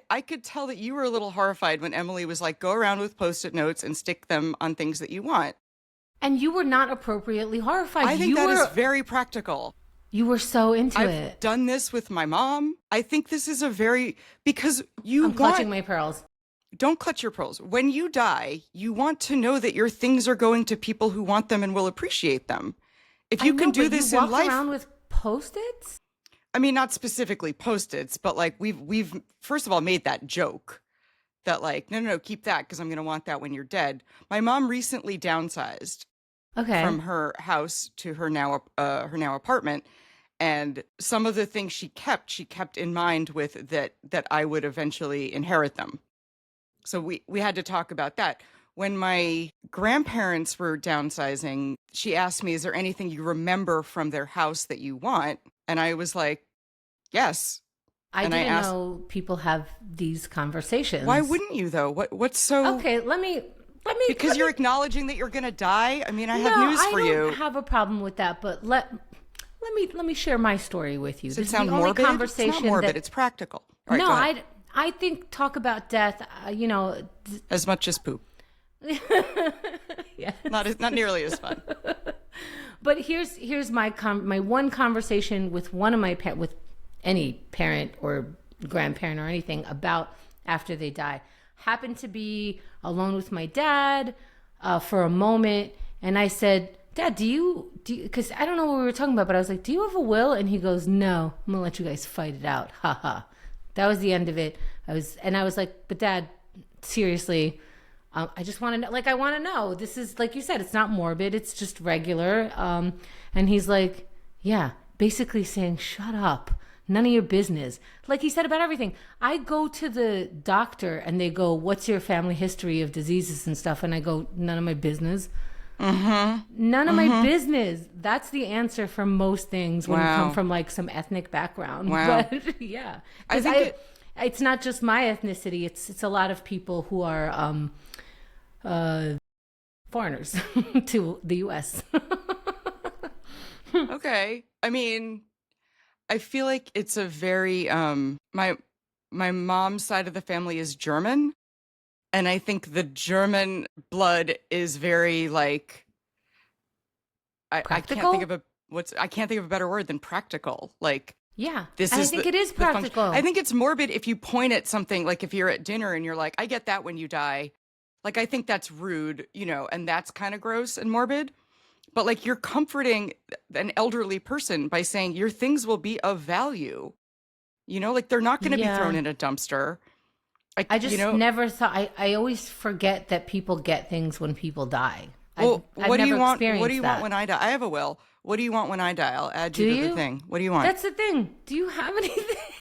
I could tell that you were a little horrified when Emily was like, go around with Post-it notes and stick them on things that you want. And you were not appropriately horrified. I think you that were is very practical. You were so into I've it. done this with my mom. I think this is a very, because I'm clutching my pearls. Don't clutch your pearls. When you die, you want to know that your things are going to people who want them and will appreciate them. If you can do this in life, you walk around with Post-its? I mean, not specifically Post-its, but like we've first of all made that joke that like, no, keep that because I'm going to want that when you're dead. My mom recently downsized from her house to her now apartment. And some of the things she kept in mind with that I would eventually inherit them. So we had to talk about that. When my grandparents were downsizing, she asked me, is there anything you remember from their house that you want? And I was like, yes. I didn't know people have these conversations. Why wouldn't you though? What's so... Okay, let me because you're acknowledging that you're going to die? I mean, I have news for you. I don't have a problem with that, but let me share my story with you. Does this it sound is the only morbid? conversation it's not morbid, it's practical. All right, no, I think talk about death, as much as poop. Yes. Not nearly as fun. But here's my one conversation with with any parent or grandparent or anything about after they die. Happened to be alone with my dad for a moment, and I said, Dad, do you, because I don't know what we were talking about, but I was like, do you have a will? And he goes, no, I'm going to let you guys fight it out. Ha ha. That was the end of it. I was like, but Dad, seriously, I just want to know, I want to know. This is, like you said, it's not morbid. It's just regular. And he's like, yeah, basically saying, shut up. None of your business. Like he said about everything. I go to the doctor and they go, what's your family history of diseases and stuff? And I go, none of my business. Mm-hmm. None of my business. That's the answer for most things when you come from some ethnic background. Wow. But yeah, it's not just my ethnicity. It's a lot of people who are foreigners to the U.S. Okay, I mean, I feel like it's a very my mom's side of the family is German. And I think the German blood is very I can't think of a better word than practical. Yeah, I think it is practical. I think it's morbid if you point at something, like if you're at dinner and you're like, I get that when you die. I think that's rude, and that's kind of gross and morbid. But you're comforting an elderly person by saying your things will be of value. They're not going to be thrown in a dumpster. I just never thought. I always forget that people get things when people die. Well, what do you want? What do you want when I die? I have a will. What do you want when I die? I'll add you to the thing. What do you want? That's the thing. Do you have anything?